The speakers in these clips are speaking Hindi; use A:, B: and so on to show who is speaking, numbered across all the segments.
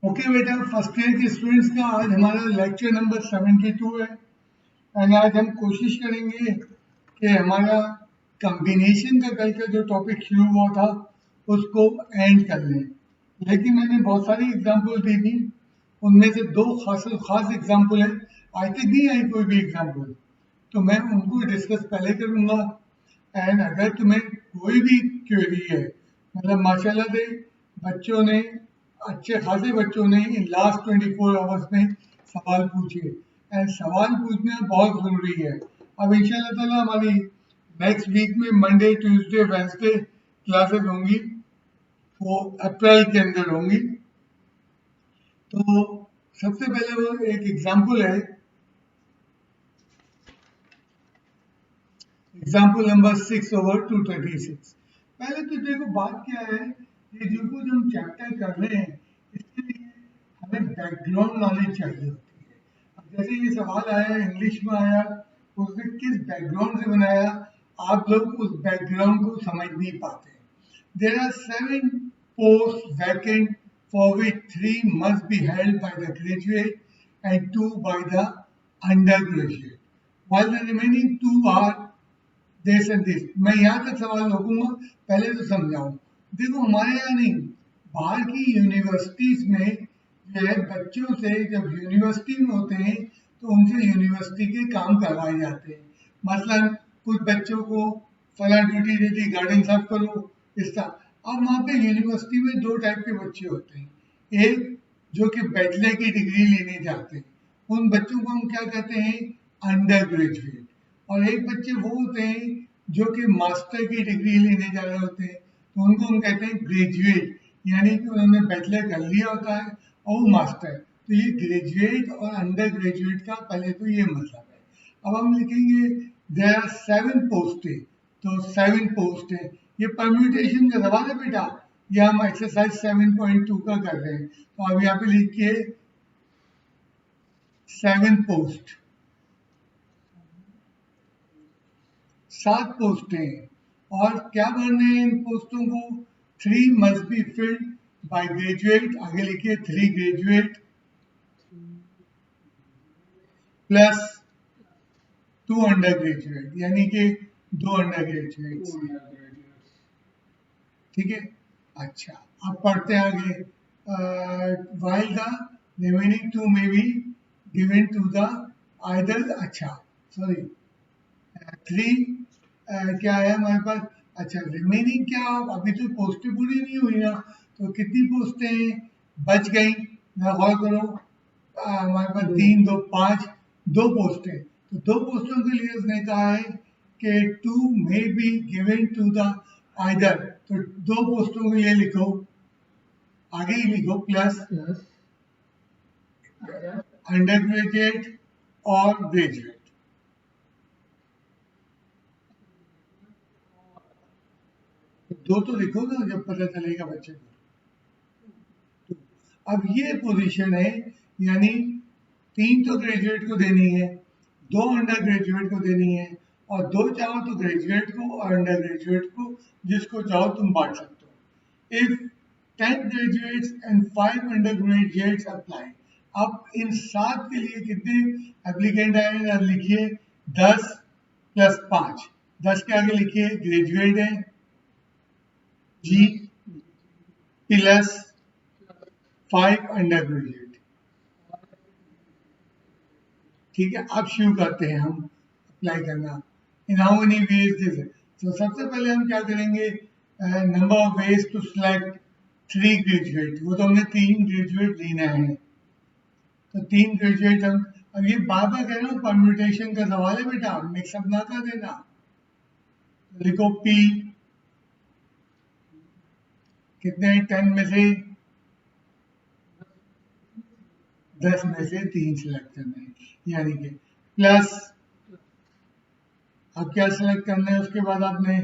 A: ओके बेटा, फर्स्ट ईयर के स्टूडेंट्स का आज हमारा लेक्चर नंबर 72 है। एंड आज हम कोशिश करेंगे कि हमारा कॉम्बिनेशन का कल का जो टॉपिक शुरू हुआ था उसको एंड कर लें। लेकिन मैंने बहुत सारी एग्जांपल दी थी, उनमें से दो खास एग्जांपल है। आज तक नहीं आई कोई भी एग्जांपल, तो मैं उनको डिस्कस पहले करूँगा। एंड अगर तुम्हें कोई भी क्वेरी है, मतलब माशाल्लाह से बच्चों ने, अच्छे खासे बच्चों ने इन लास्ट 24 आवर्स में सवाल पूछे, एंड सवाल पूछना बहुत ज़रूरी है। अब इंशाल्लाह ताला हमारी नेक्स्ट वीक में मंडे ट्यूसडे वेंसडे क्लासेस होंगी, वो अप्रैल के अंदर होंगी। तो सबसे पहले वो एक एग्जाम्पल है, एग्जाम्पल नंबर 6/236। पहले तो देखो बात क्या है, ये जो कुछ हम चैप्टर कर रहे हैं इसके लिए हमें बैकग्राउंड नॉलेज चाहिए होती है। अब जैसे ये सवाल आया, इंग्लिश में आया, उसने किस बैकग्राउंड से बनाया, आप लोग उस बैकग्राउंड को समझ नहीं पाते। There are 7 posts vacant for which 3 must be held by the graduate and 2 by the undergraduate, while the remaining 2 are this and this। मैं यहाँ तक सवाल रोकूंगा, पहले तो समझाऊं। देखो हमारे यहाँ नहीं, बाहर की यूनिवर्सिटीज में जो है बच्चों से जब यूनिवर्सिटी में होते हैं तो उनसे यूनिवर्सिटी के काम करवाए जाते हैं। मसलन कुछ बच्चों को फला ड्यूटी दे दी, गार्डन साफ करो, इस तरह। अब वहाँ पे यूनिवर्सिटी में दो टाइप के बच्चे होते हैं, एक जो कि बैचलर की डिग्री लेने जाते हैं, उन बच्चों को हम क्या कहते हैं, अंडर ग्रेजुएट। और एक बच्चे वो होते हैं जो कि मास्टर की डिग्री लेने जा रहे होते हैं, तो उनको हम कहते हैं ग्रेजुएट, यानी कि उन्होंने बैचलर कर लिया होता है और वो मास्टर। तो ये ग्रेजुएट और अंडर ग्रेजुएट का पहले तो ये मतलब है। अब हम लिखेंगे देयर आर 7 पोस्ट है, तो 7 पोस्ट है। ये परम्यूटेशन का सवाल है बेटा, ये हम एक्सरसाइज 7.2 का कर रहे हैं। तो अब यहाँ पे लिखिए 7 पोस्ट, 7 पोस्टें हैं। और क्या भरने हैं इन पोस्टों को, 3 must be filled by graduate, आगे लिखिए 3 ग्रेजुएट प्लस 2 अंडर ग्रेजुएट, यानी कि 2 अंडर ग्रेजुएट। ठीक है, अच्छा अब पढ़ते हैं आगे। while the remaining 2 may be given to the either, अच्छा सॉरी 3 क्या है हमारे पास, अच्छा रिमेनिंग क्या, अभी तो पोस्टें पूरी नहीं हुई ना, तो कितनी पोस्टें बच गई, गौर करो। हमारे पास 3 2 5, 2 पोस्टें, तो 2 पोस्टों के लिए उसने कहा है कि 2 may be given to the either, तो 2 पोस्टों के लिए लिखो, आगे ही लिखो प्लस अंडर ग्रेजुएट और ग्रेजुएट। दो तो लिखो ना, जब पता चलेगा बच्चे को। अब ये पोजीशन है, यानी 3 तो ग्रेजुएट को देनी है, 2 अंडर ग्रेजुएट को देनी है, और 2 चाहो तो ग्रेजुएट को और अंडर ग्रेजुएट को, जिसको चाहो तुम बांट सकते हो। If 10 graduates and 5 under graduates apply. अब इन 7 के लिए कितने एप्लीकेंट आए, लिखिए 10 प्लस 5, 10 के आगे लिखिए ग्रेजुएट है जी प्लस 5 अंडर ग्रेजुएट। ठीक है, अब शुरू करते हैं हम अप्लाई करना। In how many ways this, तो सबसे पहले हम क्या करेंगे, number of ways to select 3 graduate, वो तो हमने 3 ग्रेजुएट लेना है, तो 3 ग्रेजुएट हम, अब ये बार बार कह रहा हूँ परम्यूटेशन का सवाल है बेटा, मिक्सअप ना कर देना। लिखो पी, कितने 10 में से, 10 में से 3 सिलेक्ट करना है, यानी कि प्लस, अब क्या सिलेक्ट करना है उसके बाद आपने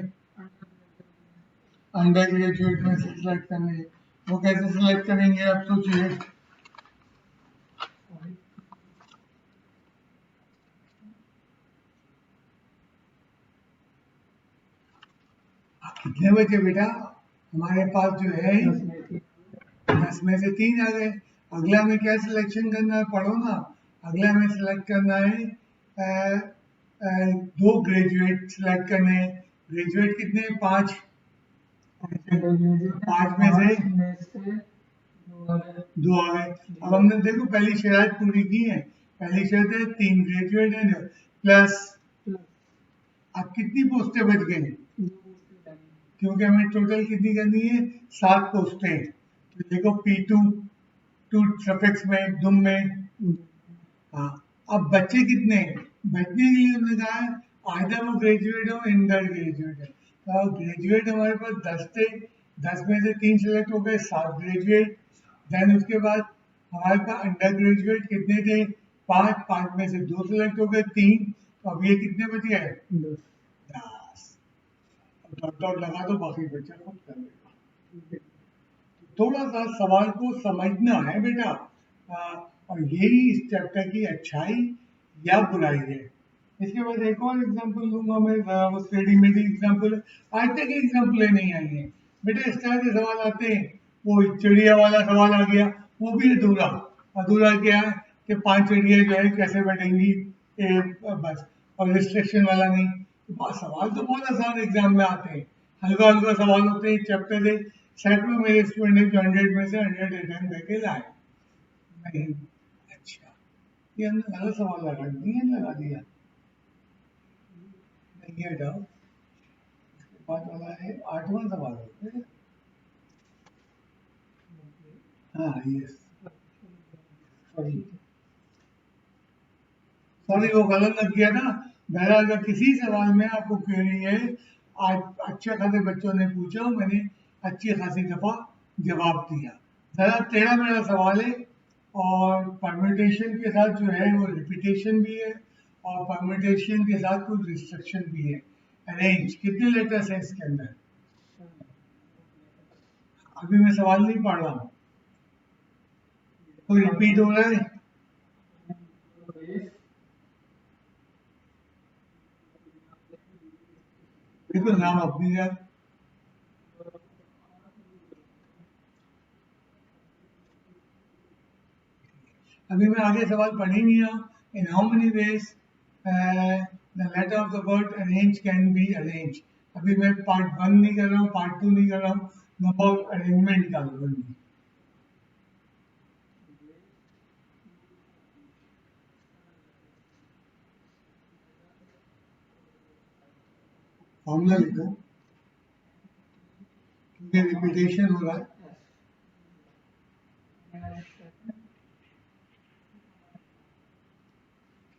A: अंडर ग्रेजुएट में से सिलेक्ट करने हैं। वो कैसे सिलेक्ट करेंगे आप सोचिए। कितने बचे बेटा, हमारे पास जो है 10 में से 3 आ गए। अगला में क्या सिलेक्शन करना है, पढ़ो ना। अगला में सिलेक्ट करना है दो ग्रेजुएट सिलेक्ट करने हैं। ग्रेजुएट कितने हैं? 5। 5 में से 2 आ गए। अब हमने देखो पहली शर्त पूरी की है। पहली शर्त है 3 ग्रेजुएट हैं प्लस। अब कितनी पोस्टें बच गई? क्योंकि हमें टोटल कितनी करनी है? 7 पोस्टें। तो देखो P2 टू सफिक्स में दुम में। हाँ, अब बच्चे कितने हैं? बचने के लिए हमने कहा है आइदर वो ग्रेजुएट हो इंटर ग्रेजुएट है। तो ग्रेजुएट हमारे पास 10 थे, 10 में से 3 सिलेक्ट हो गए, 7 ग्रेजुएट। देन उसके बाद हमारे पास अंडर ग्रेजुएट कितने थे? 5, 5 में से 2 सिलेक्ट हो गए, 3। तो अब ये कितने बच गए? 10। डॉट डॉट लगा दो, बाकी बच्चा खुद कर लेगा। थोड़ा सा सवाल को समझना है बेटा। और यही इस चैप्टर की अच्छाई या बुराई है। इसके बाद एक और एग्जांपल दूंगा मैं, वो रेडीमेड एग्जांपल। आज तक एग्जांपल नहीं आई है बेटा। इस तरह के सवाल आते हैं। वो चिड़िया वाला सवाल आ गया, वो भी अधूरा। अधूरा क्या है कि 5 चिड़िया जो है कैसे बैठेंगी, बस। और रिस्ट्रिक्शन वाला नहीं। तो सवाल तो बहुत आसान एग्जाम में आते हैं, हल्का हल्का सवाल होते हैं। चैप्टर है, सैकड़ों मेरे स्टूडेंट हैं जो 100 में से 100 अटेम्प्ट करके लाए। नहीं, अच्छा, ये हमने गलत सवाल लगा दिया, लगा दिया। नहीं हटाओ। उसके बाद वाला है 8वां सवाल होता है। हाँ, यस, सॉरी सॉरी, वो गलत लग गया ना। बहरहाल अगर किसी सवाल में आपको क्वेरी है, आज अच्छे खासे बच्चों ने पूछा, मैंने अच्छी खासी दफा जवाब दिया। जरा टेढ़ा मेढ़ा सवाल है, और परम्यूटेशन के साथ जो है वो रिपीटेशन भी है, और परम्यूटेशन के साथ कुछ रिस्ट्रिक्शन भी है। अरेंज कितने लेटर्स हैं इसके अंदर? अभी मैं सवाल नहीं पढ़ रहा हूँ। कोई रिपीट हो रहा है? बिल्कुल, नाम अपनी याद। अभी मैं आगे सवाल पढ़ ही नहीं रहा। In how many ways the letter of the word arrange can be arrange. अभी मैं पार्ट 1 नहीं कर रहा हूँ, पार्ट 2 नहीं कर रहा हूँ, नंबर ऑफ अरेंजमेंट का फॉर्मूला लिखो, क्योंकि रिपीटेशन हो रहा है।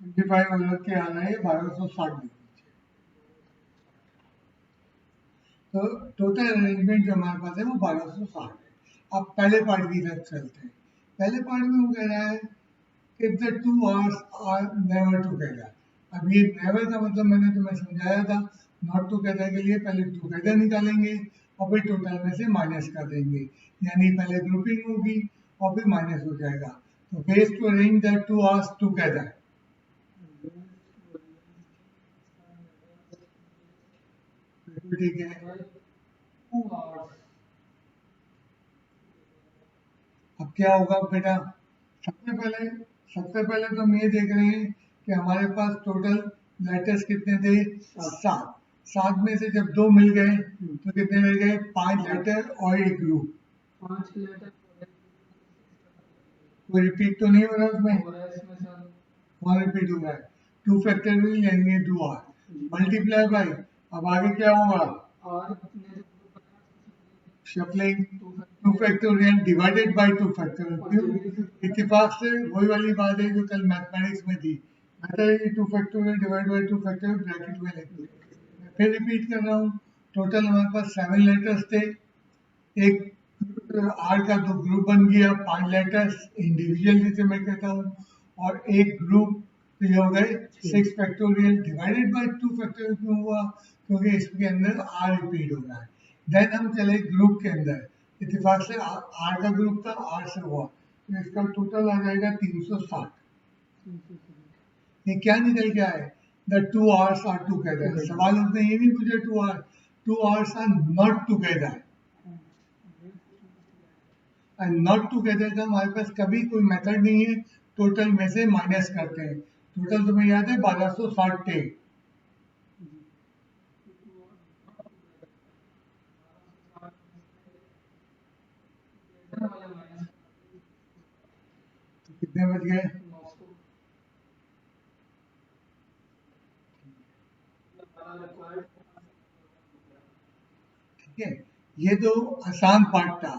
A: 25 अलग के आ रहा है, 1260 लिख दीजिए। तो टोटल अरेंजमेंट जो हमारे पास है वो 1260 है। अब पहले पार्ट की तरफ चलते हैं। पहले पार्ट में वो कह रहा है if the two R's are never together. अब ये नेवर का मतलब मैंने तुम्हें समझाया था। नॉट टुगेदर के लिए पहले टुगेदर निकालेंगे और फिर टोटल में से माइनस कर देंगे, यानी पहले ग्रुपिंग होगी और फिर माइनस हो जाएगा। तो ways to arrange the two R's together. ठीक है। अब क्या होगा बेटा? सबसे पहले तो हम ये देख रहे हैं कि हमारे पास टोटल लेटर्स कितने थे? 7। 7 में से जब 2 मिल गए तो कितने मिल गए? 5 लेटर और एक ग्रुप। कोई रिपीट तो नहीं हो रहा उसमें? कौन रिपीट हो रहा है? 2 फैक्टोरियल यानी 2 आर मल्टीप्लाई बाई। अब आगे क्या होगा? Shuffling. 2 factorial divided by 2 factorial. क्यों? इत्तेफाक से वही वाली बात है जो कल मैथमेटिक्स में थी। बेटा ये 2 factorial divide by 2 factorial bracket में लिख दो। फिर रिपीट कर रहा हूँ। टोटल हमारे पास 7 लेटर्स थे। एक आर का 2 ग्रुप बन गया, 5 लेटर्स इंडिविजुअल जिसे मैं कहता हूँ, और एक ग्रुप तो ये हो गए 6 फैक्टोरियल डिवाइडेड बाय 2 फैक्टोरियल। क्यों हुआ? क्योंकि इसके अंदर आर रिपीट हो रहा है। देन हम चले ग्रुप के अंदर। इत्तेफाक से आर का ग्रुप था, आर से हुआ, तो इसका टोटल आ जाएगा 360। ये क्या निकल के आए? The two R's are together. सवाल उसने ये नहीं पूछा two R's are not together. And not together का हमारे पास कभी कोई मेथड नहीं है, टोटल में से माइनस करते हैं। टोटल तुम्हें याद है 1260 थे। तो कितने बच गए? ठीक है, ये तो आसान पार्ट था।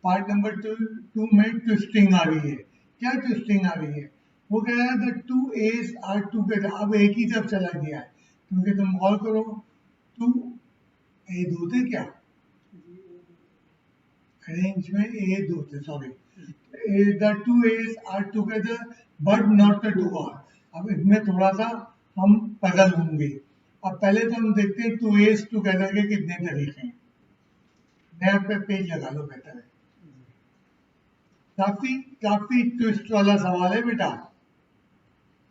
A: पार्ट नंबर टू में ट्विस्टिंग आ रही है। क्या ट्विस्टिंग आ रही है? वो कह रहा है the two A's are together. अब एक ही तरफ चला गया है, क्योंकि तुम गौर करो, टू ए दो थे क्या? रेंज में ए दो थे, sorry. The two A's are together but not the two R. अब इसमें थोड़ा सा हम पजल होंगे। अब पहले तो हम देखते हैं टू एज टुगेदर के कितने तरीके हैं। नया पे पेज लगा लो, बेहतर है। काफी काफी ट्विस्ट वाला सवाल है बेटा,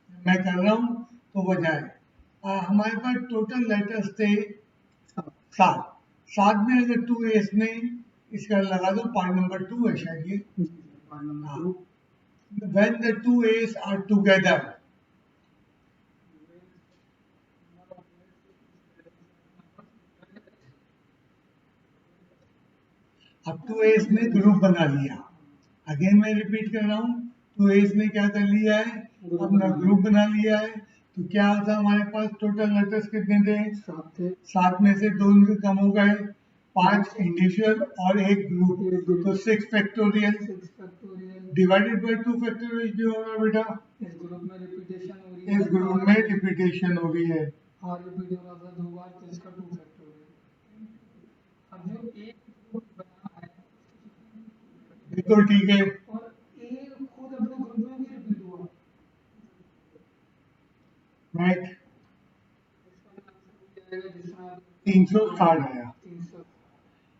A: मैं कर रहा हूं तो वजह है। हमारे पास टोटल लेटर्स थे 7। 7 में अगर 2 एस ने, इसका लगा दो पार्ट नंबर 2 है शायद ये। When the 2 S are together, अब 2 एस ने ग्रुप बना लिया। अगेन मैं रिपीट कर रहा हूँ, 2 एस ने क्या कर लिया है? अपना ग्रुप बना लिया है। तो क्या था हमारे पास? टोटल लेटर्स कितने थे? 7 में से 2 कम हो गए, 5 इंडिविजुअल और एक ग्रुप, तो 6 फैक्टोरियल डिवाइडेड बाय 2 फैक्टोरियल क्यों होगा बेटा? इस ग्रुप में रिपीटेशन हो रही है। बिल्कुल ठीक है। राइट, 360 आया।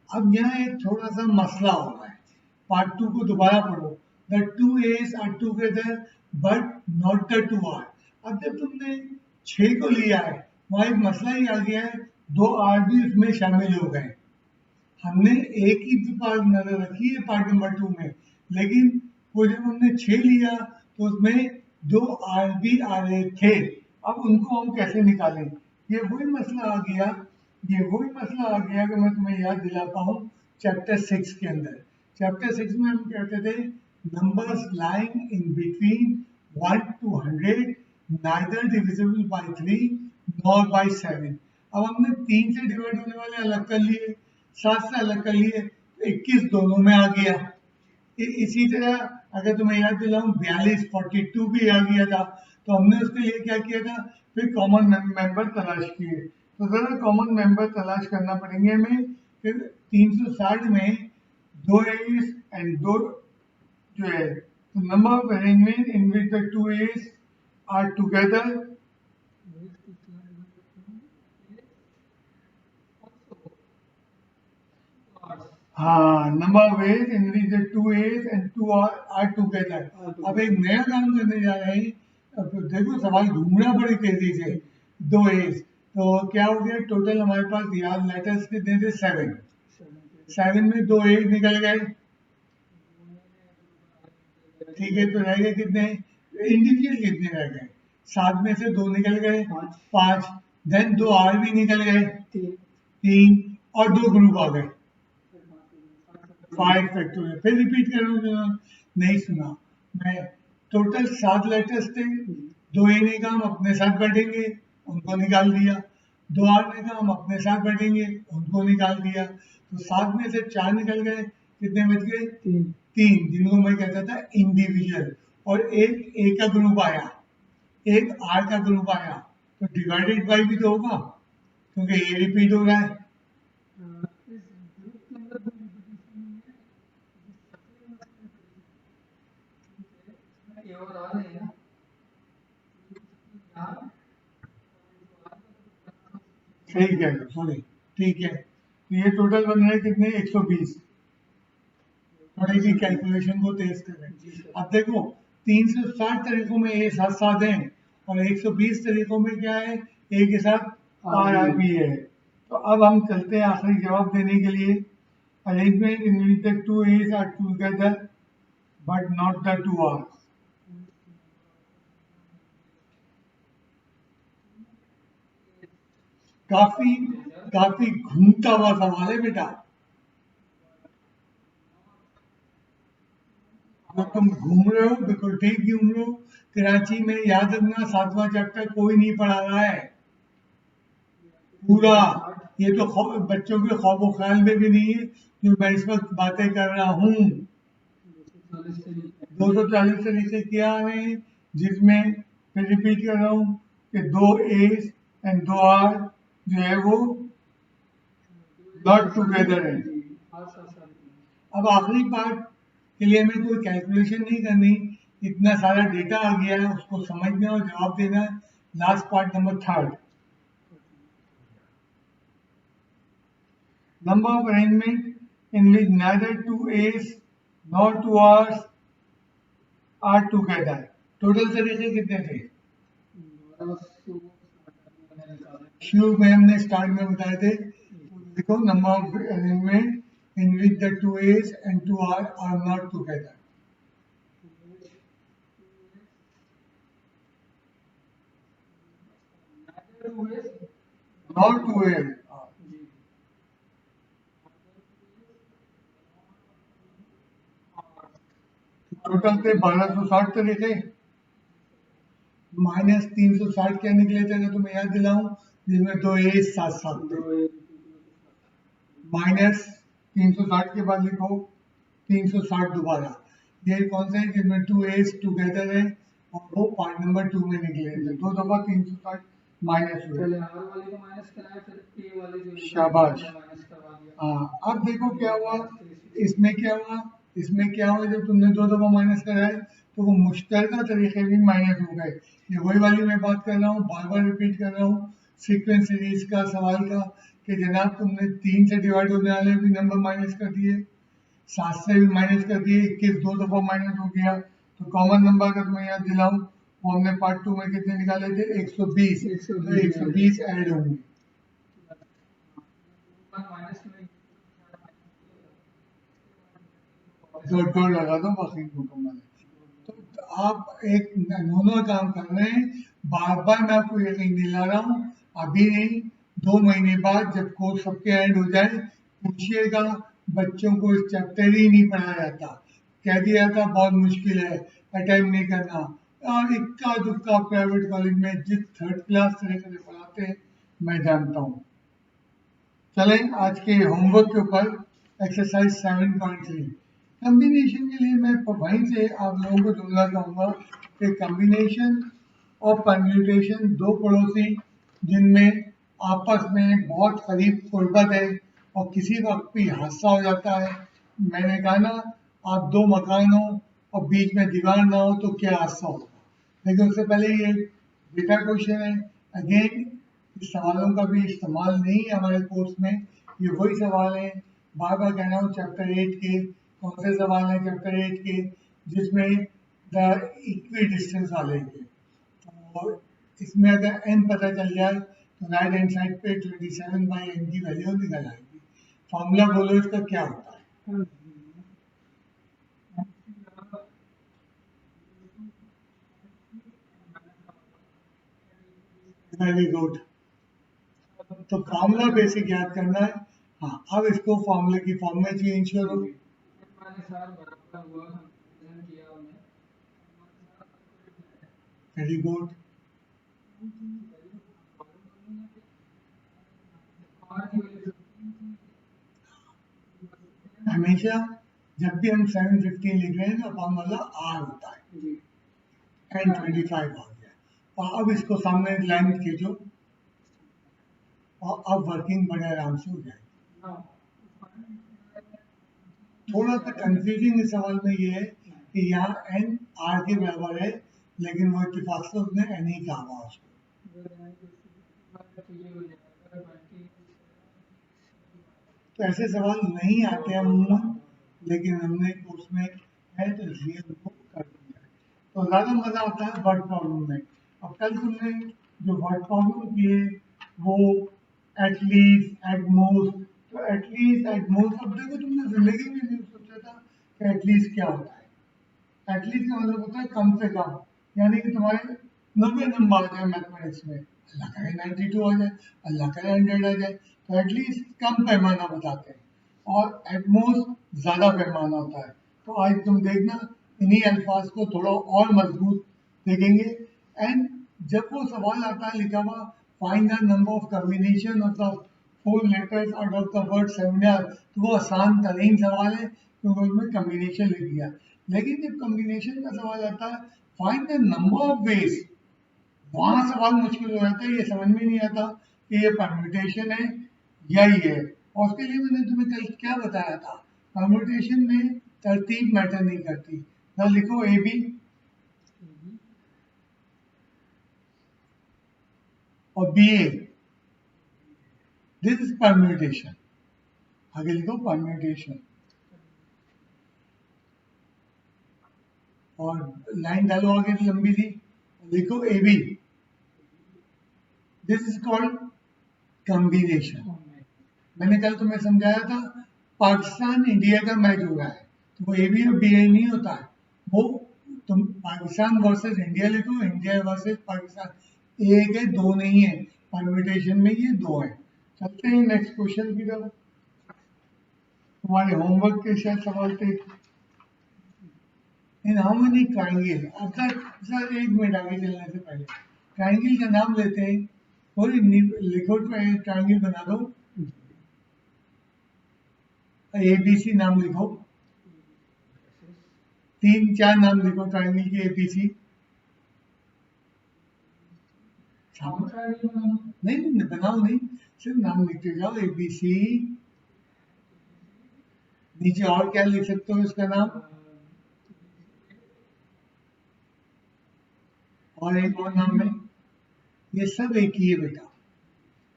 A: अब यहाँ एक थोड़ा सा मसला हो रहा है। पार्ट 2 को दोबारा पढ़ो। The 2 S are together but not the 2 R. अब जब तुमने 6 को लिया है, वहां एक मसला ही आ गया है, 2 आर भी उसमें शामिल हो गए। हमने एक ही बात नजर रखी है पार्ट नंबर 2 में, लेकिन वो जब हमने 6 लिया तो उसमें 2 आर भी आ रहे थे। अब उनको हम कैसे निकालें? ये वही मसला आ गया, ये वही मसला आ गया कि मैं तुम्हें याद दिलाता हूँ चैप्टर 6 के अंदर। चैप्टर 6 में हम कहते थे numbers lying in between 1 to 100 neither divisible by 3 nor bye 7। अब हमने 3 से डिवाइड होने वाले अलग कर लिए, 7 से अलग कर लिए, तो 21 दोनों में आ गया। इसी तरह अगर तुम्हें याद दिलाऊं 42 42 भी आ गया था। तो हमने उसके लिए क्या किया था? फिर कॉमन मेंबर तलाश किए। तो जरा कॉमन मेंबर तलाश करना पड़ेंगे हमें। फिर 360 में 2 एस एंड 2 जो है, तो number of arrangement in which the 2 S are together. हाँ, number of A's in which the 2 A's and 2 are together. अब एक नया काम करने जा रहे हैं। अब देखो सवाल घूम रहा बड़ी तेजी से। 2 एज, तो क्या हो गया? टोटल हमारे पास यार लेटर्स कितने थे? 7। 7 में 2 एज निकल गए, ठीक है। तो रह गए कितने? इंडिविजुअल कितने रह गए? 7 में से 2 निकल गए, 5। देन 2 आर भी निकल गए, 3, और 2 ग्रुप आ गए, 5 फैक्टोरियल। फिर रिपीट कर रहा हूँ जो नहीं सुना मैं। टोटल 7 लेटर्स थे, 2 ए ने कहा हम अपने साथ बैठेंगे, उनको निकाल दिया। 2 आर ने कहा हम अपने साथ बैठेंगे, उनको निकाल दिया। तो 7 में से 4 निकल गए, कितने बच गए? 3, जिनको मैं कहता था इंडिविजुअल। और एक ए का ग्रुप आया, एक आर का ग्रुप आया, तो डिवाइडेड बाई भी तो होगा, क्योंकि ये रिपीट हो रहा है। सही कह रहे हो, सॉरी, ठीक है। तो ये टोटल बन रहे कितने? 120। थोड़ी सी कैलकुलेशन को तेज कर रहे हैं। अब देखो 360 तरीकों में ए साथ साथ है, और 120 तरीकों में क्या है? ए के साथ आर आर भी है। तो अब हम चलते हैं आखिरी जवाब देने के लिए। arrangement in which the two A's are together but not the two R's. काफी काफी घूमता हुआ सवाल है बेटा। अगर तुम घूम रहे हो बिल्कुल ठीक घूम रहे हो। कराची में याद रखना 7वां चैप्टर कोई नहीं पढ़ा रहा है पूरा। ये तो बच्चों के ख्वाब ख्याल में भी नहीं है जो मैं इस वक्त बातें कर रहा हूँ। 240 तरीके किया है जिसमें मैं रिपीट कर रहा हूँ कि 2 एस एंड 2 आर जो है वो नॉट टुगेदर है। अब आखिरी पार्ट के लिए हमें कोई कैलकुलेशन नहीं करनी, इतना सारा डेटा आ गया है उसको समझना और जवाब देना। Last part number 3, number of arrangement in which neither two A's nor two R's are together. Total तरीके कितने थे? शुरू में हमने स्टार्ट में बताए थे। देखो number of arrangement in which the two A's and two R are not together. Not two A's. Total थे 1260 तरीके। माइनस 360 क्या निकले थे अगर तुम्हें याद दिलाऊं, जिसमें 2 ए साथ साथ थे। माइनस 360 के बाद लिखो 360 दोबारा। ये कौन सा है जिसमें 2 एस टुगेदर है और वो पार्ट नंबर 2 में निकले थे। 2 दफा 360 माइनस हुए। शाबाश। हाँ अब देखो क्या हुआ, इसमें क्या हुआ, इसमें क्या हुआ जब तुमने 2 दफा माइनस कराए तो वो मुश्तरका तरीके भी माइनस हो गए। ये वही वाली मैं बात कर रहा हूँ, बार बार रिपीट कर रहा हूँ सीक्वेंस सीरीज का सवाल का कि जनाब तुमने 3 से डिवाइड होने वाले भी नंबर माइनस कर दिए, 7 से भी माइनस कर दिए, 21 2 दफा माइनस हो गया। तो कॉमन नंबर का तुम्हें याद दिलाऊं वो हमने पार्ट 2 में कितने निकाले थे? 120। 120 ऐड होंगे। दो लगा दो बाकी मुकम्मल है। तो आप एक दोनों काम कर रहे हैं। बार बार मैं आपको यकीन दिला रहा हूँ, अभी नहीं 2 महीने बाद जब कोर्स सबके एंड हो जाए पूछिएगा। बच्चों को इस चैप्टर ही नहीं पढ़ाया जाता, कह दिया था बहुत मुश्किल है, अटेम्प्ट नहीं करना। और इक्का दुक्का प्राइवेट कॉलेज में जिस 3rd क्लास तरीके से पढ़ाते हैं मैं जानता हूँ। चलें आज के होमवर्क के ऊपर एक्सरसाइज 7.3 कम्बिनेशन के लिए मैं वहीं से आप लोगों को जोड़ना चाहूँगा कि कम्बिनेशन और परम्यूटेशन दो पड़ोसी जिनमें आपस में बहुत करीब कुर्बत है और किसी वक्त भी हादसा हो जाता है। मैंने कहा ना आप 2 मकान हो और बीच में दीवार ना हो तो क्या हादसा होगा। लेकिन उससे पहले ये डेटा क्वेश्चन है। अगेन इस सवालों का भी इस्तेमाल नहीं है हमारे कोर्स में, ये वही सवाल है। बार बार कहना हूँ चैप्टर 8 के कौन से सवाल हैं चैप्टर 8 के जिसमें द इक्वी डिस्टेंस वाले थे। तो इसमें अगर n पता चल जाए तो राइट हैंड साइड पे 27/n की वैल्यू निकल आएगी। फॉर्मूला बोलो इसका क्या होता है? Very good. तो फॉर्मूला बेसिक याद करना है। हाँ अब इसको फॉर्मूले की फॉर्म में चेंज करो। Very good. हमेशा जब भी हम 715 लिख रहे हैं तो फॉर्मूला आर होता है। n25 आ गया और अब इसको सामने लाइन खींचो और अब वर्किंग बड़े आराम से हो जाएगी। थोड़ा सा कंफ्यूजिंग इस सवाल में ये है कि यहाँ n r के बराबर है लेकिन वो इत्तेफाक से उसने n ही कहा हुआ उसको। तो ऐसे सवाल नहीं आते हैं अमूमन, लेकिन हमने कोर्स में है तो इसलिए उनको कर दिया है। तो ज़्यादा मज़ा आता है वर्ड प्रॉब्लम में। अब कल तुमने जो वर्ड प्रॉब्लम किए वो एटलीस्ट, एट मोस्ट, तो एटलीस्ट एट मोस्ट, अब देखो तुमने जिंदगी में नहीं सोचा था कि एटलीस्ट क्या होता है। एटलीस्ट का मतलब होता है कम से कम, यानी कि तुम्हारे 90 नंबर आ जाए मैथमेटिक्स में, अल्लाह करे 92 आ जाए, अल्लाह करे 100 आ जाए, तो एटलीस्ट कम पैमाना बताते हैं और एटमोस्ट ज़्यादा पैमाना होता है। तो आज तुम देखना इन्हीं अल्फाज को थोड़ा और मजबूत देखेंगे। एंड जब वो सवाल आता है लिखा हुआ find the number of combination of the 4 letters out of the word seminar, तो वो आसान तरीन सवाल है क्योंकि उसमें कम्बिनेशन लिख दिया। लेकिन जब कम्बिनेशन का सवाल आता है find the number of veg, वहां सवाल मुश्किल हो जाता है, ये समझ में नहीं आता कि ये परम्यूटेशन है या ये है। और उसके लिए मैंने तुम्हें कल क्या बताया था, परम्यूटेशन में तरतीब मैटर नहीं करती। ना लिखो ए बी और B A, this is permutation. आगे लिखो परम्यूटेशन और लाइन डालो आगे लंबी सी, लिखो A B, this is called combination. मैंने कल तुम्हें समझाया था पाकिस्तान इंडिया का मैच हो रहा है, तो वो ए बी और बी ए नहीं होता है, वो तुम पाकिस्तान वर्सेस इंडिया लिखो, इंडिया वर्सेस पाकिस्तान, एक है दो नहीं है, परम्यूटेशन में ये दो है। चलते हैं नेक्स्ट क्वेश्चन की तरफ। तुम्हारे होमवर्क के शायद सवाल थे। इन हाउ मेनी ट्राइंगल, अब तक सर एक मिनट आगे चलने से पहले ट्राइंगल का नाम लेते हैं, थोड़ी लिखो ट्राइंगल बना दो, ए बी सी नाम लिखो, 3-4 नाम लिखो ट्राइंगल की ए बी सी। नहीं नहीं बनाओ नहीं, सिर्फ नाम लिखते जाओ ए बी सी। नीचे और क्या लिख सकते हो इसका नाम, और एक और नाम है, ये सब एक ही है बेटा।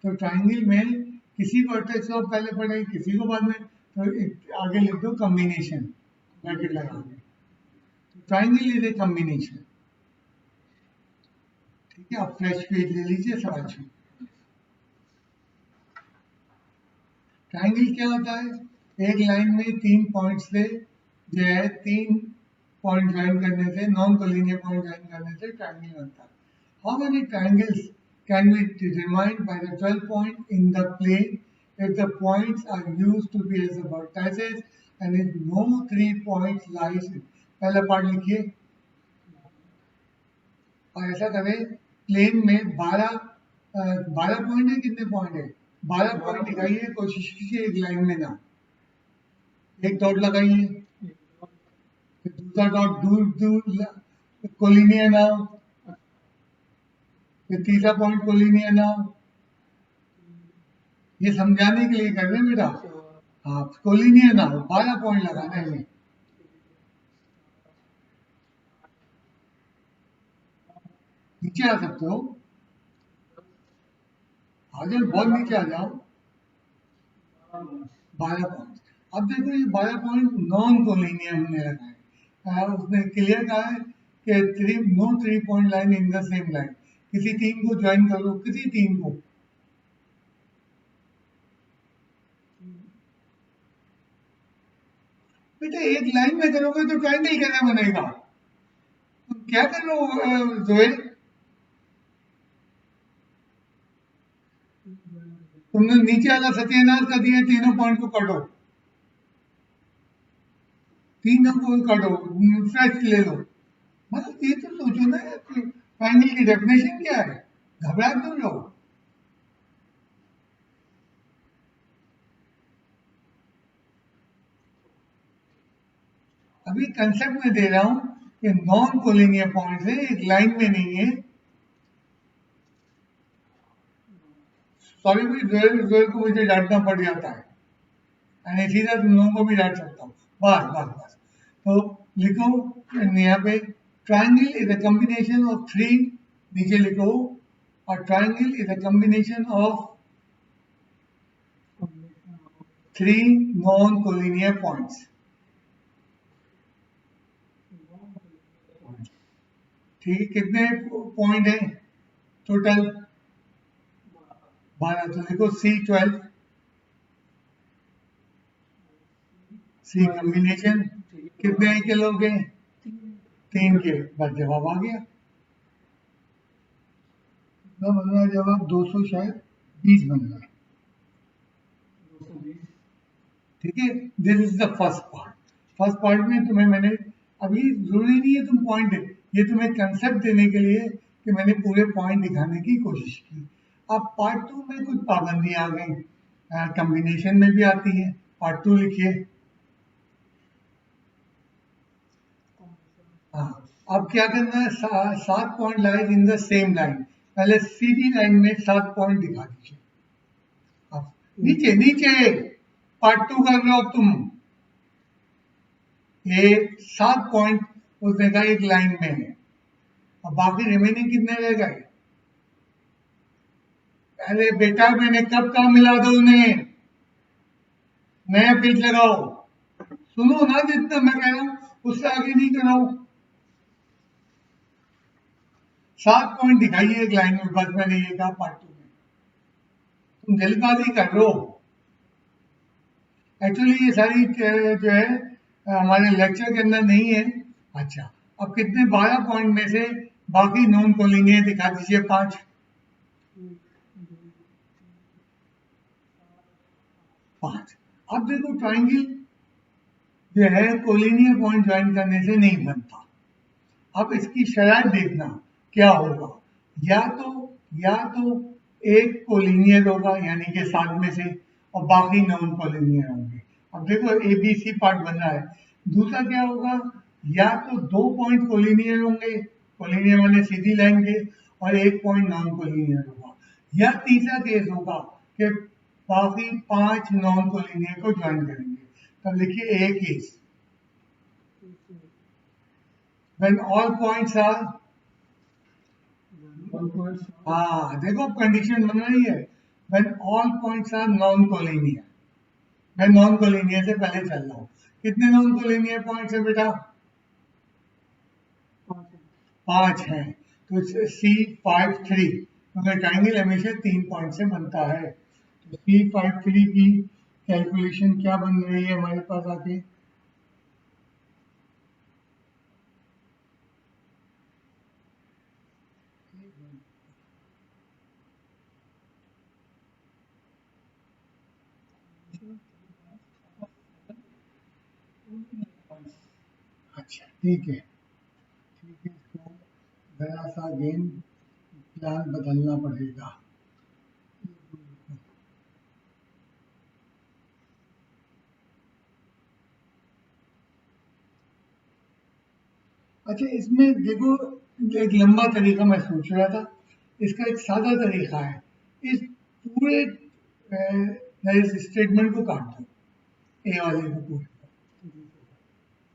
A: तो ट्राइंगल में किसी को वर्टेक्स को पहले पढ़े किसी को बाद में, तो आगे लिख दो कॉम्बिनेशन ब्रैकेट लगा के। Triangle is a combination. ठीक है, आप फ्रेश पेज ले लीजिए सवाल शुरू। ट्राइंगल क्या होता है, एक लाइन में 3 पॉइंट से जो है 3 पॉइंट ज्वाइन करने से, नॉन कोलिनियर पॉइंट ज्वाइन करने से ट्राइंगल बनता है। How many triangles can be determined by the 12 point in the plane if the points are used to be as the vertices and if no 3 points lies in, पहला पार्ट लिखिए और ऐसा करें प्लेन में 12 पॉइंट है, कितने पॉइंट है, 12 पॉइंट दिखाइए, कोशिश कीजिए एक लाइन में ना, एक डॉट लगाइए, फिर दूसरा डॉट दूर दूर कोलिनियर ना हो, फिर तीसरा पॉइंट कोलिनियर ना हो। ये समझाने के लिए कर रहे हैं बेटा, हाँ कोलिनियर ना हो, 12 पॉइंट लगाना है हमें। नीचे आ सकते हो, आ जाओ बहुत नीचे आ जाओ, 12 पॉइंट। अब देखो ये 12 पॉइंट नॉन कोलिनियर हमने रखा है, उसने क्लियर कहा है कि no 3 point line in the same line, किसी तीन को ज्वाइन कर लो, किसी तीन को, बेटा एक लाइन में करोगे तो ट्रायंगल कैसे बनेगा, तुम क्या कर लो जोएल, तुमने नीचे वाला सत्यानाश कर दिया, तीनों पॉइंट को काटो, तीनों को काटो, फ्रेश ले लो। मतलब ये तो सोचो ना, ट्रायंगल की डेफिनेशन क्या है, घबरा क्यों लो। अभी कंसेप्ट में दे रहा हूं कि नॉन कोलिनियर पॉइंट है, एक लाइन में नहीं है। सॉरी भाई, जोएल को मुझे डांटना पड़ जाता है, एंड इसी तरह तुम लोगों को भी डांट सकता हूँ, बस बस बस। तो लिखो यहाँ पे triangle is a combination of 3, नीचे लिखो, और triangle is a combination of 3 non collinear points. ठीक है, कितने पॉइंट है टोटल, 12, तो लिखो C12, सी कॉम्बिनेशन कितने के लोग हैं? 3 के, बस जवाब आ गया। कितना बन रहा है जवाब? 200 शायद 20 बन रहा है। ठीक है, this is the first part. First part में तुम्हें मैंने, अभी जरूरी नहीं है तुम पॉइंट, ये तुम्हें कंसेप्ट देने के लिए कि मैंने पूरे पॉइंट दिखाने की कोशिश की। अब पार्ट 2 में कुछ पाबंदियां आ गई, कॉम्बिनेशन में भी आती है। पार्ट 2 लिखिए। हाँ, अब क्या करना है, 7 point lies in the same line. पहले सीधी लाइन में 7 पॉइंट दिखा दीजिए। अब नीचे नीचे पार्ट 2 कर लो। अब तुम ये 7 पॉइंट उसने कहा एक लाइन में है, अब बाकी रिमेनिंग कितने रह गए? पहले बेटा मैंने कब कहा मिला दो उन्हें, नया पेज लगाओ। सुनो ना, जितना मैं कह रहा हूं उससे आगे नहीं कर रहा हूं। 7 पॉइंट दिखाइए एक लाइन में, बस मैंने ये कहा पार्ट 2 में। तुम जल्दबाजी कर रहे हो। एक्चुअली ये सारी जो है हमारे लेक्चर के अंदर नहीं है। अच्छा, अब कितने 12 पॉइंट में से बाकी नॉन कोलिनियर दिखा दीजिए 5। 5। अब देखो ट्राइंगल जो है कोलिनियर पॉइंट ज्वाइन करने से नहीं बनता। अब इसकी शराइत देखना क्या होगा। या तो एक कोलिनियर होगा यानी कि 7 में से, और बाकी नॉन कोलिनियर होंगे। अब देखो ABC पार्ट बन रहा है। दूसरा क्या होगा, या तो 2 पॉइंट कोलिनियर होंगे, कोलिनियर माने सीधी लाइन के, और 1 पॉइंट नॉन कोलिनियर होगा। या तीसरा केस होगा कि बाकी 5 नॉन कोलिनियर को ज्वाइन करेंगे। तब लिखिए ए case, when all points are, हाँ देखो कंडीशन बन रही है, when all points are non collinear। मैं नॉन कोलिनियर से पहले चल रहा हूँ। कितने नॉन कोलिनियर पॉइंट्स है बेटा? 5 हैं। तो C53, क्योंकि ट्राइंगल हमेशा 3 पॉइंट से बनता है। तो C53 की कैलकुलेशन क्या बन रही है हमारे पास आके? अच्छा ठीक है, इसको जरा सा गेम प्लान बदलना पड़ेगा। अच्छा, इसमें देखो एक लंबा तरीका मैं सोच रहा था, इसका एक सादा तरीका है। इस पूरे स्टेटमेंट को काट दो, ए वाले को पूरे।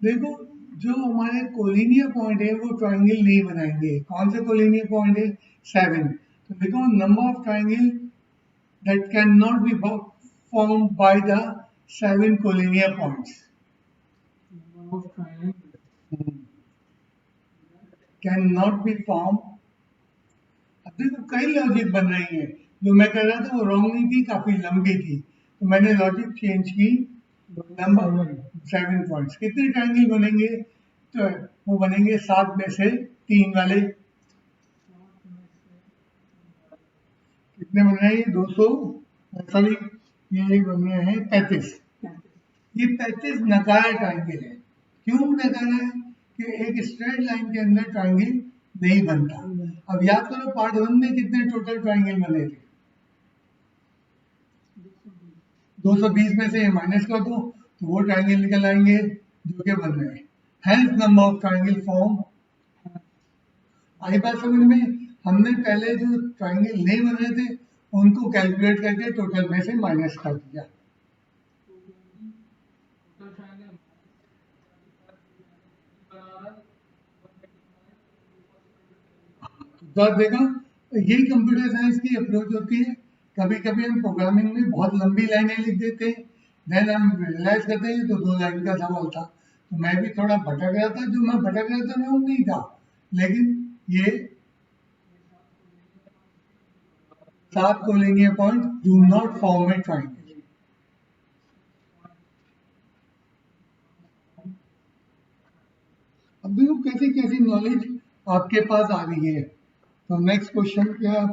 A: देखो जो हमारे कोलिनियर पॉइंट है वो ट्राइंगल नहीं बनाएंगे। कौन से कोलिनियर पॉइंट है? 7। तो देखो number of triangle that cannot be formed by the 7 collinear points. Cannot be formed। अब देखो कई लॉजिक बन रही है। जो मैं कह रहा था वो रॉन्ग नहीं थी, काफी लंबी थी, तो मैंने लॉजिक चेंज की। नंबर 7 पॉइंट्स, कितने ट्राइंगल बनेंगे? तो वो बनेंगे 7 में से 3 वाले। कितने बन रहे हैं? 200, सॉरी ये बन रहे हैं 35। ये 35 नकारा ट्राइंगल है। क्यों नकारा है? कि एक स्ट्रेट लाइन के अंदर ट्राइंगल नहीं बनता। अब याद करो पार्ट 1 में कितने टोटल ट्राइंगल बने थे? 220 में से माइनस कर दो तो वो ट्राइंगल निकल आएंगे जो के बन रहे हैं। Hence number of triangle form. आई बात समझ में? हमने पहले जो ट्राइंगल नहीं बन रहे थे उनको कैलकुलेट करके टोटल में से माइनस कर दिया। देखा, यही कंप्यूटर साइंस की अप्रोच होती है। कभी कभी हम प्रोग्रामिंग में बहुत लंबी लाइनें लिख देते हैं, देन हम रियलाइज करते हैं तो 2 लाइन का सवाल था। तो मैं भी थोड़ा भटक रहा था, जो मैं भटक रहा था मैं वो नहीं था, लेकिन ये 7 collinear point do not form A triangle. अब देखो कैसी कैसी नॉलेज आपके पास आ रही है। तो नेक्स्ट क्वेश्चन क्या,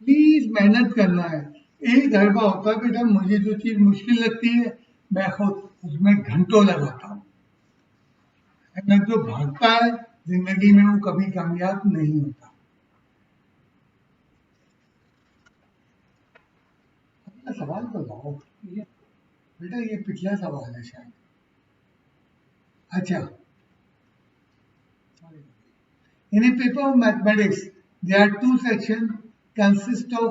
A: प्लीज मेहनत करना है। एक गरबा होता है बेटा, मुझे जो चीज मुश्किल लगती है मैं खुद उसमें घंटों लगाता हूँ, मैं जो भागता है जिंदगी में वो कभी कामयाब नहीं होता। अगला सवाल तो लाओ बेटा, ये पिछला सवाल है शायद। अच्छा, in a paper of mathematics there are two sections consist of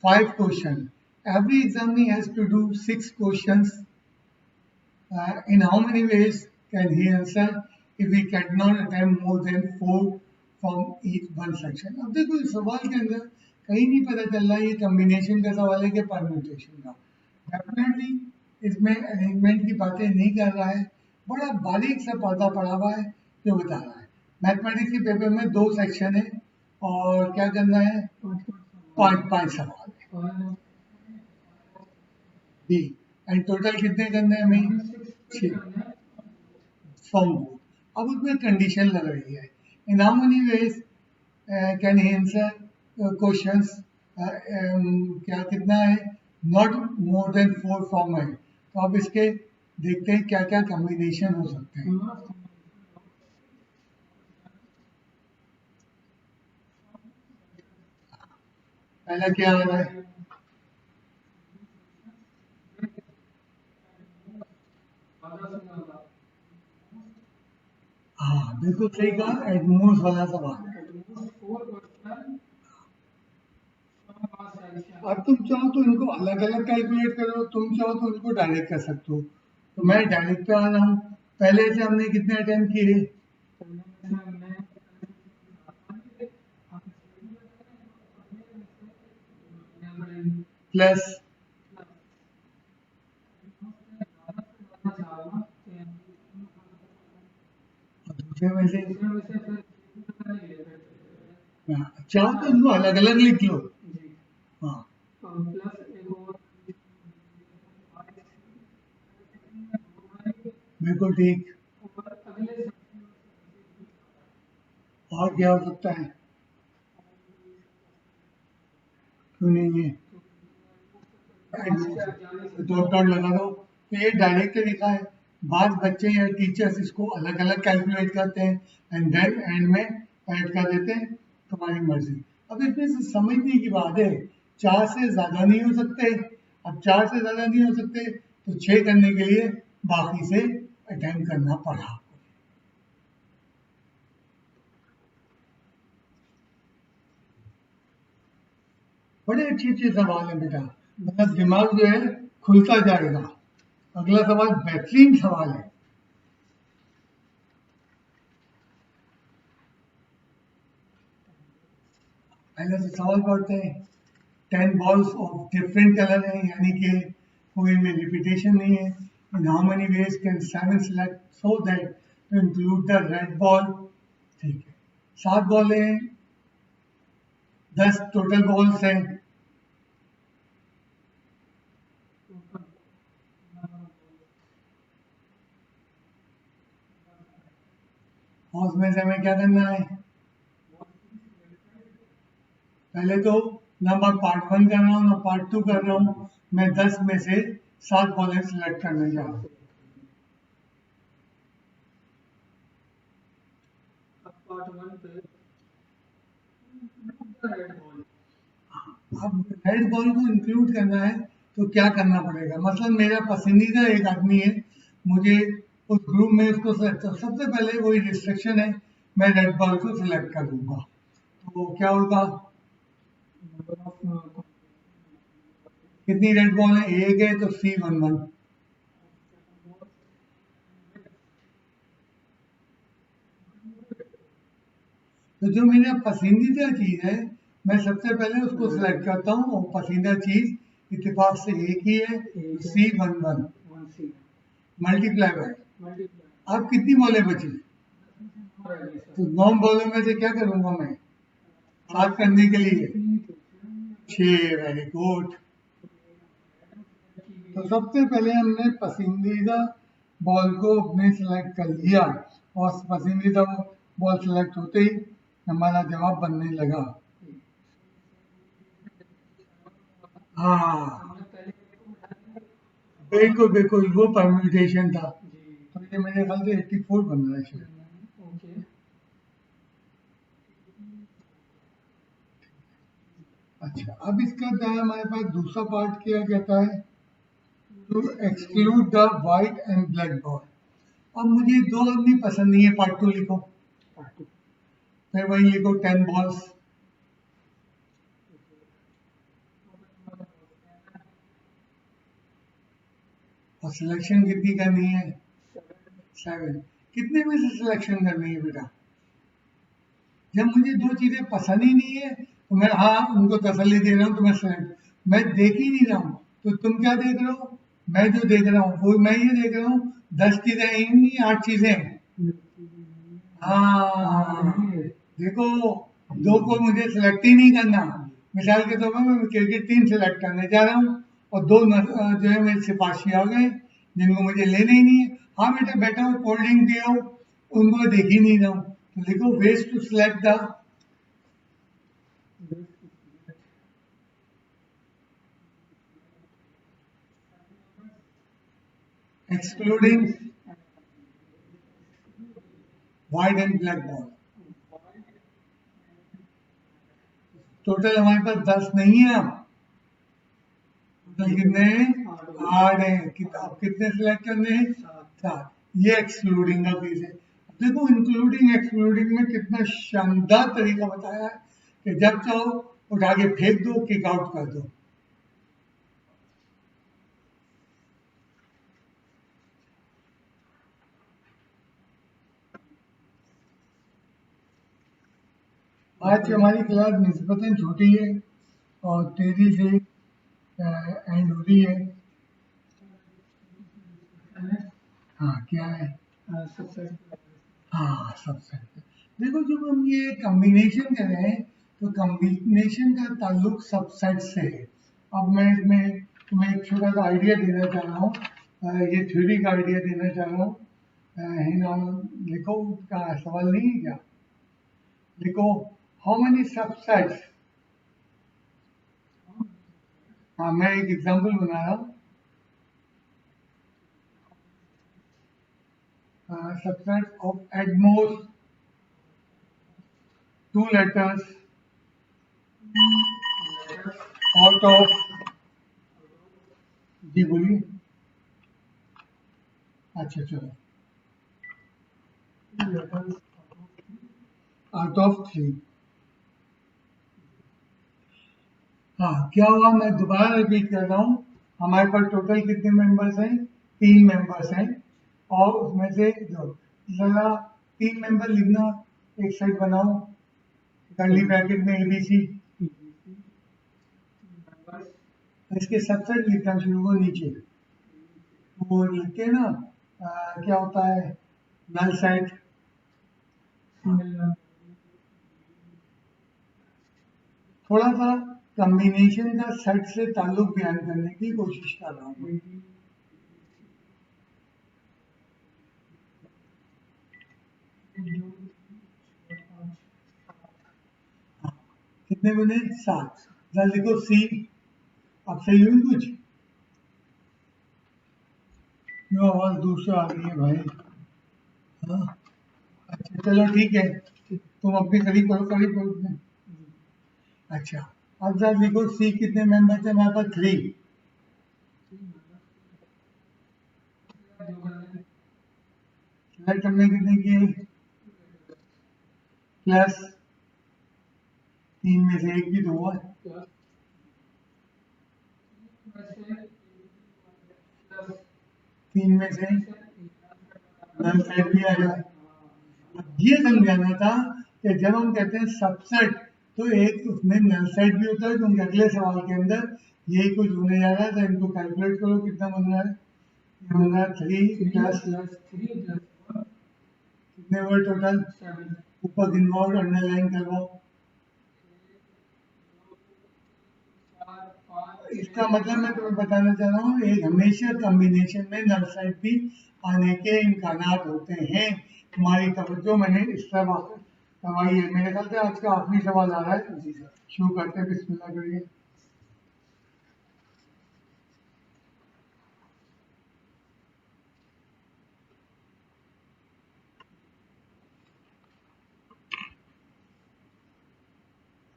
A: 5 questions. Every examinee has to do 6 questions. In how many ways can he answer if he cannot attempt more than 4 from each one section? अब देखो इस सवाल के अंदर कहीं नहीं पता चल रहा है ये कॉम्बिनेशन का सवाल है कि परम्यूटेशन का। डेफिनेटली इसमें अरेंजमेंट की बातें नहीं कर रहा है, बड़ा बारीक सा पर्दा पड़ा हुआ है जो बता रहा है। मैथमेटिक्स के पेपर में 2 सेक्शन है और क्या करना है, 5 सवाल है बी, एंड टोटल कितने करने हैं हमें, 6 फ्रॉम बोर्ड। अब उसमें कंडीशन लग रही है, in how many ways can he answer questions, क्या कितना है, नॉट मोर देन 4 फॉर्म है। तो अब इसके देखते हैं क्या क्या कॉम्बिनेशन हो सकते हैं। पहला क्या आ रहा है, हाँ बिल्कुल सही कहा, एडमोस वाला सवाल। अब तुम चाहो तो इनको अलग अलग कैलकुलेट करो, तुम चाहो तो इनको डायरेक्ट कर सकते हो। तो मैं डायरेक्ट पे आ रहा हूँ। पहले से हमने कितने अटेम्प्ट किए, प्लस दूसरे में से, चाहो तो इनको अलग अलग लिख लो। हाँ बिल्कुल ठीक। और क्या हो सकता है, क्यों नहीं है, डॉट डॉट लगा दो। तो ये डायरेक्ट लिखा है, बाद बच्चे या टीचर्स इसको अलग अलग कैलकुलेट करते हैं एंड देन एंड में ऐड कर देते हैं, तुम्हारी मर्जी। अब इसमें से समझने की बात है, 4 से ज़्यादा नहीं हो सकते। अब 4 से ज़्यादा नहीं हो सकते तो 6 करने के लिए बाकी से अटेम्प्ट करना पड़ा। बड़े अच्छे अच्छे सवाल हैं बेटा, मतलब दिमाग जो है खुलता जाएगा। अगला सवाल बेहतरीन सवाल है। पहले से सवाल पढ़ते हैं। 10 बॉल्स ऑफ डिफरेंट कलर है, यानी कि कोई में रिपीटेशन नहीं है। In how many ways can 7 select so that to include the red ball, ठीक है। 7 बॉल हैं, 10 टोटल बॉल्स हैं। और उसमें से हमें क्या करना है, पहले तो ना मैं पार्ट 1 कर रहा हूँ ना पार्ट 2 कर रहा हूँ, मैं 10 में से 7 बॉलें सिलेक्ट करने जा रहा हूँ। अब रेड बॉल को इंक्लूड करना है तो क्या करना पड़ेगा, मतलब मेरा पसंदीदा एक आदमी है, मुझे उस ग्रुप में उसको सेलेक्ट, तो सबसे पहले वही रिस्ट्रिक्शन है, मैं रेड बॉल को सिलेक्ट कर लूंगा। तो क्या होगा, कितनी रेड बॉल है, एक है तो C11। तो जो मेरा पसंदीदा चीज है मैं सबसे पहले उसको सिलेक्ट करता हूँ, और पसंदीदा चीज इत्तेफाक से एक ही है, C11 मल्टीप्लाई बाय। अब कितनी बॉलें बची, तो 9 बॉलों में से क्या करूंगा मैं, 7 करने के लिए 6, वेरी गुड। तो सबसे पहले हमने पसंदीदा बॉल को अपने सेलेक्ट कर लिया और पसंदीदा बॉल सेलेक्ट होते ही हमारा जवाब बनने लगा। हाँ बिल्कुल बिल्कुल, वो परम्यूटेशन था। तो ये मेरे ख्याल से 84 बन रहा है शायद।
B: ओके।
A: अच्छा, अब इसका जो है हमारे पास दूसरा पार्ट क्या कहता है, to exclude the white and black ball. अब मुझे दो आदमी पसंद नहीं है, पार्ट टू लिखो। फिर वही लिखो 10 बॉल्स। और सिलेक्शन कितनी करनी है, 7। कितने में से सिलेक्शन करनी है बेटा? जब मुझे दो चीजें पसंद ही नहीं है तो मैं हाँ उनको तसल्ली दे रहा हूँ, तो मैं सिलेक्ट, मैं देख ही नहीं रहा हूँ। तो तुम क्या देख रहे हो? मैं जो देख रहा हूँ वो मैं ये देख रहा हूँ, 10 चीजें हैं नहीं, 8 चीजें हैं। हाँ देखो, दो को मुझे सिलेक्ट ही नहीं करना। मिसाल के तौर पर मैं क्रिकेट टीम सिलेक्ट करने जा रहा हूँ और दो जो है मेरे सिपाही आ गए जिनको मुझे लेना ही नहीं है। हाँ बेटा बैठा हो, कोल्ड ड्रिंक पियो, उनको मैं देख ही नहीं रहा हूँ। तो देखो, ways to select the excluding white and black ball. Total हमारे पास 10 नहीं है। अब टोटल कितने हैं? 8 हैं। अब कितने सिलेक्ट करने हैं? 7। ये एक्सक्लूडिंग का केस है। देखो, इंक्लूडिंग एक्सक्लूडिंग में कितना शानदार तरीका बताया है कि जब चाहो उठा के फेंक दो, किक आउट कर दो। आज की हमारी क्लास निस्बतन छोटी है और तेजी से एंड हो रही है। हाँ क्या है? हाँ सबसे। देखो, जब हम ये कॉम्बिनेशन कर रहे हैं तो कॉम्बिनेशन का ताल्लुक सबसेट से है। अब मैं इसमें तुम्हें एक छोटा सा आइडिया देना चाह रहा हूँ, ये थ्योरी का आइडिया देना चाह रहा हूँ। नाम लिखो, का सवाल नहीं है क्या? लिखो, हाउ मेनी सबसेट्स। हाँ मैं एक एग्जांपल बना रहा हूँ। Subset of at most 2 letters out of, जी बोलिए। अच्छा चलो, आउट ऑफ 3। हाँ क्या हुआ, मैं दोबारा रिपीट कर रहा हूँ। हमारे पास टोटल कितने मेंबर्स हैं? 3 मेंबर्स हैं। और उसमें से जो जरा 3 मेंबर लिखना, एक साइड बनाओ, कर्ली ब्रैकेट में एबीसी। इसके सबसेट लिखना शुरू करो नीचे। वो लिखते हैं ना, क्या होता है, नल सेट। थोड़ा सा कॉम्बिनेशन का सेट से ताल्लुक बयान करने की कोशिश कर रहा हूँ। कितने बने? 7। जरा लिखो सी। अब सही हुई कुछ? क्यों आवाज दूसरा आ रही है भाई? हाँ अच्छा चलो ठीक है, तुम अपनी करीब करो, करीब करो। अच्छा, अब जरा लिखो सी कितने मेंबर थे हमारे पास? 3। सिलेक्ट हमने कितने किए? प्लस 3 में से एक भी तो हुआ है। 3 में से नल सेट भी आया। ये समझाना था कि जब हम कहते हैं सबसेट तो एक उसमें नल सेट भी होता है, क्योंकि अगले सवाल के अंदर यही कुछ होने जा रहा है। तो इनको कैलकुलेट करो कितना बन रहा है। ये बन रहा है 3 प्लस कितने वर्ड टोटल? ऊपर गिनवाओ, अंडरलाइन करवाओ। इसका मतलब मैं तुम्हें बताना चाह रहा हूँ, एक हमेशा कॉम्बिनेशन में नल साइड भी आने के इम्कानात होते हैं। तुम्हारी तवज्जो मैंने इस तरह करवाई है। मेरे ख्याल से आज का आखिरी सवाल आ रहा है। जी सर, शुरू करते हैं, बिस्मिल्लाह करिए।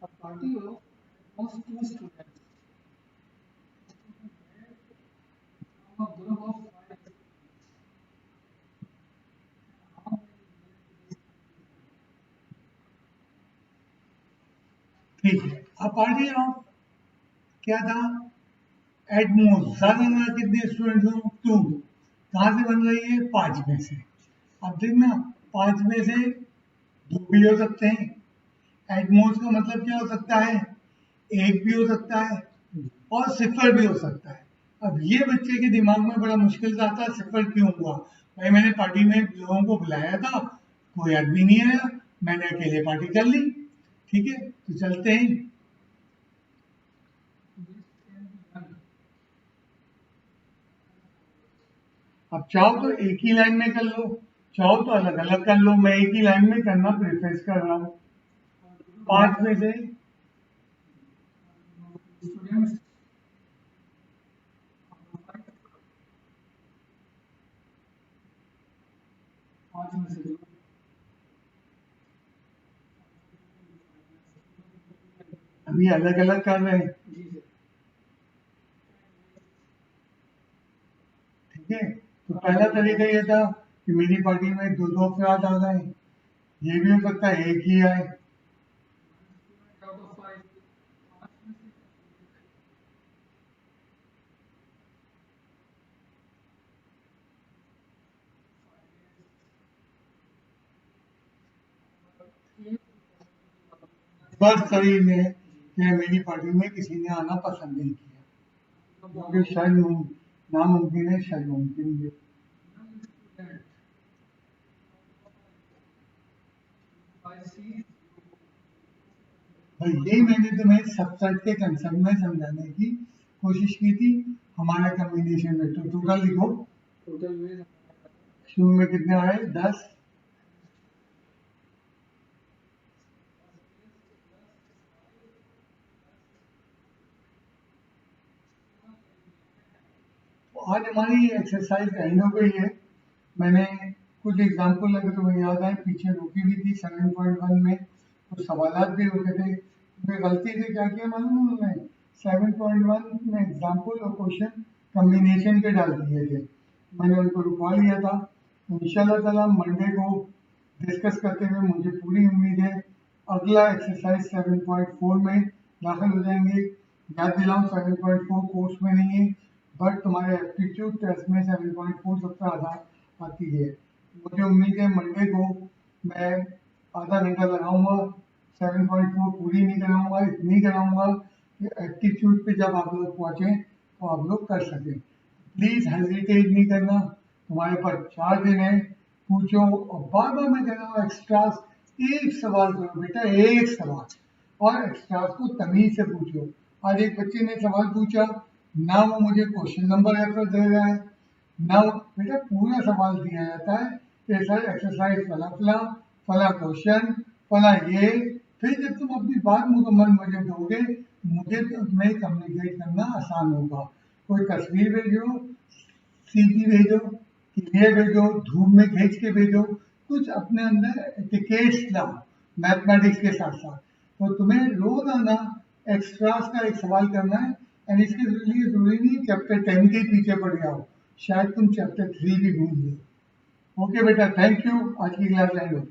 A: A party of almost 2 students from a group of 5. ठीक है, अब पार्टी ऑफ क्या था? एडमोस्ट, ज्यादा ना कितने स्टूडेंट्स हो? 2। कहाँ से बन रही है? 5 में से। अब देखना, 5 में से 2 भी हो सकते हैं। एडमोस्ट का मतलब क्या हो सकता है? 1 भी हो सकता है और 0 भी हो सकता है। अब ये बच्चे के दिमाग में बड़ा मुश्किल से आता है, 0 क्यों हुआ? भाई मैंने पार्टी में लोगों को बुलाया था, कोई आदमी नहीं आया, मैंने अकेले पार्टी कर ली। ठीक है, तो चलते हैं। अब चाहो तो एक ही लाइन में कर लो, चाहो तो अलग अलग कर लो। मैं एक ही लाइन में करना प्रेफरेंस कर रहा हूँ। 5 में से अभी अलग अलग कर रहे हैं। ठीक है, तो पहला तरीका ये था कि मेरी पार्टी में 2 अफराद आ गए। ये भी हो सकता है एक ही आए। बस सही है कि मेरी पार्टी में किसी ने आना पसंद नहीं किया, क्योंकि शायद नामुमकिन है, शायद मुमकिन भी। भाई ये मैंने तुम्हें सबसेट के कंसेप्ट में समझाने की कोशिश की थी। हमारे कम्बिनेशन में तो टोटल लिखो। शुरू में कितने आए? 10। तो आज हमारी एक्सरसाइज एंड हो गई है। मैंने कुछ एग्जाम्पल अगर तुम्हें याद आए, पीछे रुकी हुई थी 7.1 में, कुछ सवाल भी रुके थे। मैं गलती से क्या किया मालूम है उन्होंने? 7.1 में एग्जाम्पल और क्वेश्चन कम्बिनेशन के डाल दिए थे। मैंने उनको रुकवा लिया था। इंशाल्लाह ताला मंडे को डिस्कस करते हुए मुझे पूरी उम्मीद है अगला एक्सरसाइज 7.4 में दाखिल हो जाएंगे। याद दिलाऊं, 7.4 कोर्स में नहीं है, बट तुम्हारे एप्टीट्यूड टेस्ट में 7.4 सबसे ज़्यादा आती है। मुझे उम्मीद है मंडे को मैं आधा घंटा लगाऊंगा, 7.4 पूरी नहीं कराऊंगा, इतनी कराऊंगा कि एप्टीट्यूड पे जब आप लोग पहुंचे तो आप लोग कर सकें। प्लीज हेजिटेट नहीं करना, तुम्हारे पास 4 दिन है, पूछो। और बार बार मैं कह रहा हूँ एक्स्ट्रास, एक सवाल करो बेटा, एक सवाल, और एक्स्ट्रास को तमीज से पूछो। आज एक बच्चे ने सवाल पूछा, ना वो मुझे क्वेश्चन नंबर रेफर दे रहा है, ना बेटा पूरा सवाल दिया जाता है कि सर एक्सरसाइज फला फला, फला क्वेश्चन, फला ये। फिर जब तुम अपनी बात मुकम्मल मुझे दोगे, मुझे तुम्हें कम्युनिकेट करना आसान होगा। कोई तस्वीर भेजो, सीधी भेजो, क्लियर भेजो, धूप में खींच के भेजो, कुछ अपने अंदर एटिकेट्स लाओ मैथमेटिक्स के साथ साथ। तो तुम्हें रोजाना एक्स्ट्रास का एक सवाल करना है, एंड इसके लिए जरूरी नहीं चैप्टर 10 के पीछे पड़ जाओ, शायद तुम चैप्टर 3 भी भूल लो। ओके बेटा, थैंक यू। आज की क्लास एंड हो।